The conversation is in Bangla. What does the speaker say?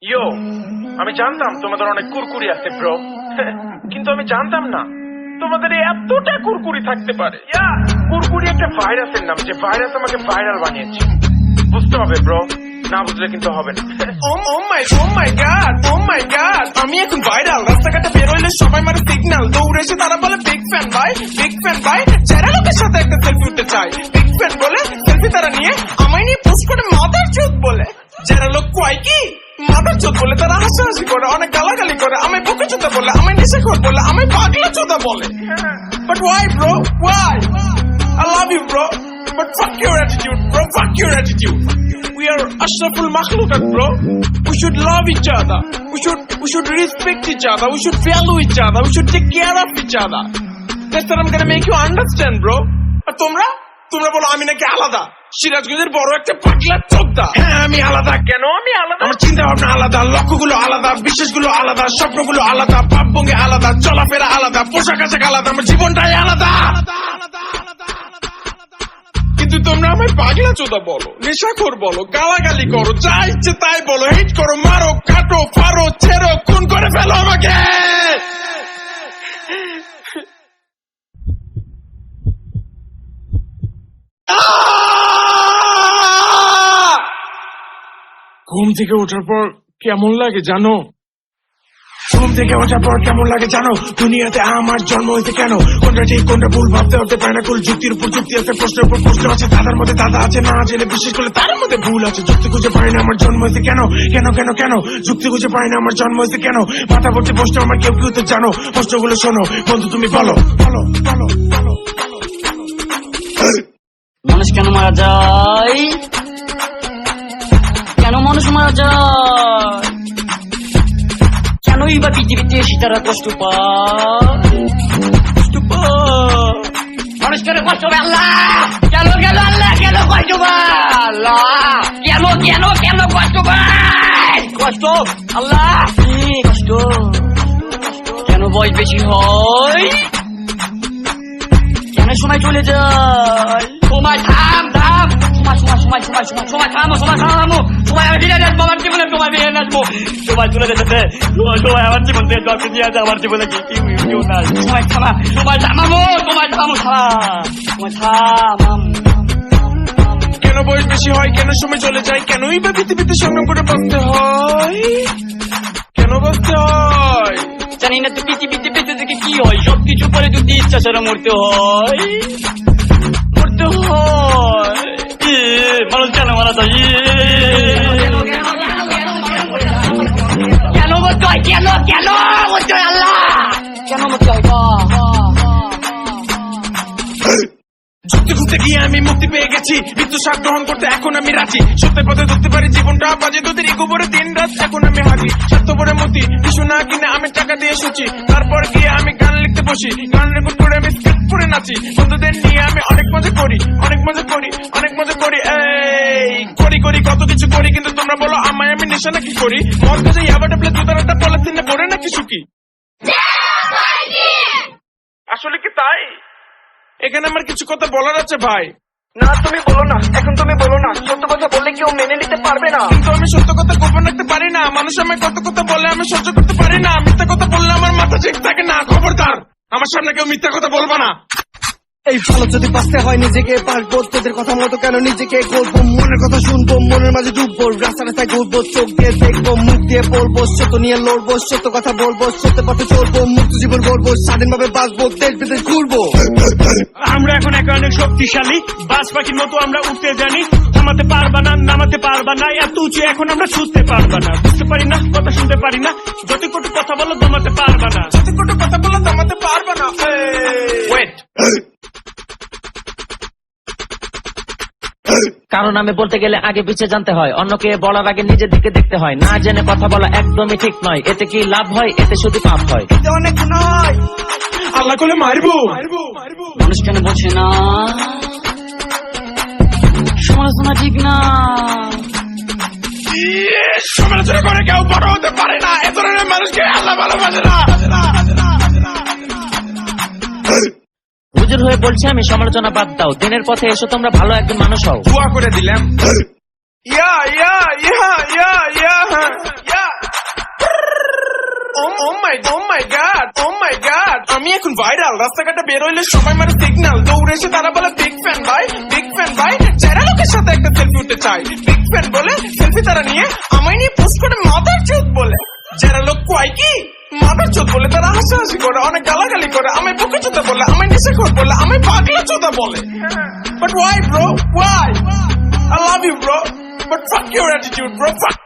ইয়ো, আমি জানতাম তোমাদের অনেক কুরকুরি আছে ব্রো, কিন্তু আমি জানতাম না তোমাদের এতটা কুরকুরি থাকতে পারে। কুরকুরি একটা ভাইরাসের নাম, যে ভাইরাস আমাকে ভাইরাল বানিয়েছে। বুঝতে হবে ব্রো, না বুঝলে কিন্তু হবে না। আমি এখন ভাইরাল, রাস্তাঘাটে বেরোইলে সবাই মারে সিগন্যাল, দৌড়ে এসে তারা বলে বিগ ফ্যান ভাই, বিগ ফ্যান ভাই। যারা লোকের সাথে একটা সেলফি উঠতে চায়, বিগ ফ্যান বলে সেলফি তারা নিয়ে আমায় নিয়ে পোস্ট করে মাদার চোদ বলে। যারা লোক কয় কি মাদার চোদ বলে, তারা হাসাহাসি করে, অনেক গালাগালি করে, আমায় বোকা চোদা বলে, আমায় নেশাখোর বলে, আমায় পাগলা চোদা বলে। But why bro, why? I love you bro, but fuck your attitude bro, fuck your attitude. We are ashraful makhluqat bro. We should love each other. We should respect each other. We should value each other. We should take care of each other. That's what I'm gonna make you understand bro. আর তোমরা বলো আমি নাকি আলাদা, সিরাজগঞ্জের বড় একটা পাগলা চোদা। হ্যাঁ আমি আলাদা। কেন আমি আলাদা? আমার চিন্তা ভাবনা আলাদা, লক্ষ্যগুলো আলাদা, বিশ্বাসগুলো আলাদা, স্বপ্নগুলো আলাদা, ভাবভঙ্গি আলাদা, চলাফেরা আলাদা, পোশাক আশাক আলাদা, আমার জীবনটাই আলাদা। কিন্তু তোমরা আমায় পাগলা চোদা বলো, নেশাখোর বলো, গালাগালি করো, যা ইচ্ছে তাই বলো, হিট করো, মারো, কাটো, ফারো, ছেড়ো, খুন করে ফেলো আমাকে। ঘুম থেকে ওঠার পর কেমন লাগে জানো? ঘুম থেকে ওঠার পর কেমন লাগে জানো? দুনিয়াতে আমার জন্ম হয়েছে কেন? কোনটা ঠিক কোনটা ভুল ভাবতে হতে পারে না। কুল যুক্তির উপর যুক্তি আছে, প্রশ্নের উপর প্রশ্ন আছে, দাদার মধ্যে দাদা আছে, না জেনে বিশেষ করে তার মধ্যে ভুল আছে। যুক্তি খুঁজে পাই না আমার জন্ম হয়েছে কেন, কেন কেন কেন? যুক্তি খুঁজে পাই না আমার জন্ম হয়েছে কেন? মাথা ভর্তি প্রশ্ন, আমার কেউ কেউ তো জানো। প্রশ্নগুলো শোনো বন্ধু, তুমি বলো বলো বলো বলো। মানুষ কেন মারা যায়? কেন মানুষ মারা যায়? কেনই বা পৃথিবীতে সীতারা কষ্ট পায়? মানুষ কেন কষ্ট পায়? আল্লাহ কেন কেন, আল্লাহ কেন কষ্ট পায়? আল্লাহ কেন কেন কেন কষ্ট পায়? কষ্ট আল্লাহ কি কষ্ট? কেন বয়স বেশি হয়? কেন সময় চলে যায়? সময় থাম থাম, সময় থামো, সময় আমি ফিরে আসবো, আমার জীবনে সময় ফিরে আসবো। সময় চলে যেতে, সময় আমার জীবন থেকে দরকার দিয়ে আছে, আমার জীবনে কেউ নাই। সময় থামাবো, সময় থামাম। কেন বয়স বেশি হয়, কেন সময় চলে যায়, কেনই বা পৃথিবীতে সংগ্রাম করে বাঁচতে হয়? কেন বাঁচতে হয় জানি না। তো পৃথিবীতে বেঁচে থেকে কি হয়? সবকিছু পরে যদি ইচ্ছা ছাড়া মরতে হয়, মরতে হয়। মানুষ কেন মারা যায়? কেন মরতে হয়? কেন কেন মরতে হয়? আল্লাহ কেন মরতে হয়? যুক্তি খুঁজতে গিয়ে আমি মুক্তি পেয়ে গেছি, মৃত্যু স্বাদ গ্রহণ করতে এখন আমি রাজি। সত্যের পথে ধরতে পারি জীবনটা বাজে তোদের ইগোবরে দিন রাত, এখন আমি হাঁটি স্বার্থপরে মতি। কিছু না কিনে আমি টাকা দিয়ে শুচি, তারপর গিয়ে আমি গান লিখতে বসি, গান রেকর্ড করে আমি স্ক্রিপ্ট করে নাচি। বন্ধুদের নিয়ে আমি অনেক মজা করি, অনেক মজা করি, অনেক মজা করি। এই করি কত কিছু করি, কিন্তু তোমরা বলো আমায় আমি নেশা নাকি করি? মন কাছে ইয়াবা টাপলে দুধারটা পলাতিনে পড়ে নাকি সুখী? আসলে কি তাই? এখানে আমার কিছু কথা বলার আছে ভাই। না তুমি বলো না, এখন তুমি বলো না। সত্য কথা বললে কেউ মেনে নিতে পারবে না। কিন্তু আমি সত্য কথা গোপন রাখতে পারি না। মানুষ আমায় কত কথা বলে আমি সহ্য করতে পারি না। মিথ্যা কথা বললে আমার মাথা ঠিক থাকে না। খবরদার আমার সামনে কেউ মিথ্যা কথা বলবো না। এই ভালো যদি বাঁচতে হয় নিজেকে পারবো, তোদের কথা মতো কেন নিজেকে গড়বো? মনের কথা শুনবো, মনের মাঝে ডুববো, রাস্তা রাস্তায় ঘুরবো, চোখ দিয়ে দেখবো, মুখ দিয়ে বলবো, সত্য নিয়ে লড়বো, সত্য কথা বলবো, সত্য পথে চলবো, মুক্ত জীবন গড়বো, স্বাধীনভাবে বাঁচবো, দেশ বিদেশ ঘুরবো। আমরা এখন অনেক শক্তিশালী, বাজ পাখির মতো আমরা উঠতে জানি। থামাতে পারবা না, নামাতে পারবা না, এত উঁচু এখন আমরা ছুটতে পারবা না। বুঝতে পারি না, কথা শুনতে পারি না, যত কটু কথা বলো দমাতে পারবা না, যত কটু কথা বলো দমাতে পারবা না। ওয়েট, কারণ আমি বলতে গেলে আগে পিছিয়ে জানতে হয়, অন্যকে বলার আগে নিজের দিকে দেখতে হয়। না জেনে কথা বলা একদমই ঠিক নয়, এতে কি লাভ হয়? এতে শুধু পাপ হয়। অনেক নয়, আল্লাহ করলে মারবো। মানুষ কেন বোঝে না? সমালোচনা ঠিক না। সমালোচনা করে কেউ বড় হতে পারে না। এ ধরনের মানুষকে আল্লাহ ভালোবাসে না। হুজুর হয়ে বলছি আমি, সমালোচনা বাদ দাও, দিনের পথে এসো তোমরা, ভালো একজন মানুষ হও। দোয়া করে দিলাম। ইয়া ইয়া ইয়া ইয়া ইয়া ইয়া মাই গড আমি এখন ভাইরাল রাস্তাঘাটে বের হইলে সবাই মারে সিগন্যাল দৌড়ে এসে তারা বলে বিগ ফ্যান ভাই যারা লোকের সাথে একটা সেলফি উঠতে চাই বিগ ফ্যান বলে সেলফি তারা নিয়ে আমায় নিয়ে পোস্ট করে মাদার চোদ বলে যারা লোক কয় কি মাদার চোদ বলে তারা হাসাহাসি করে অনেক গালাগালি করে আমায় বকে চোদা বলে আমায় নেশাখোর বলে আমায় পাগলা চোদা বলে but why bro why I love you bro but fuck your attitude bro fuck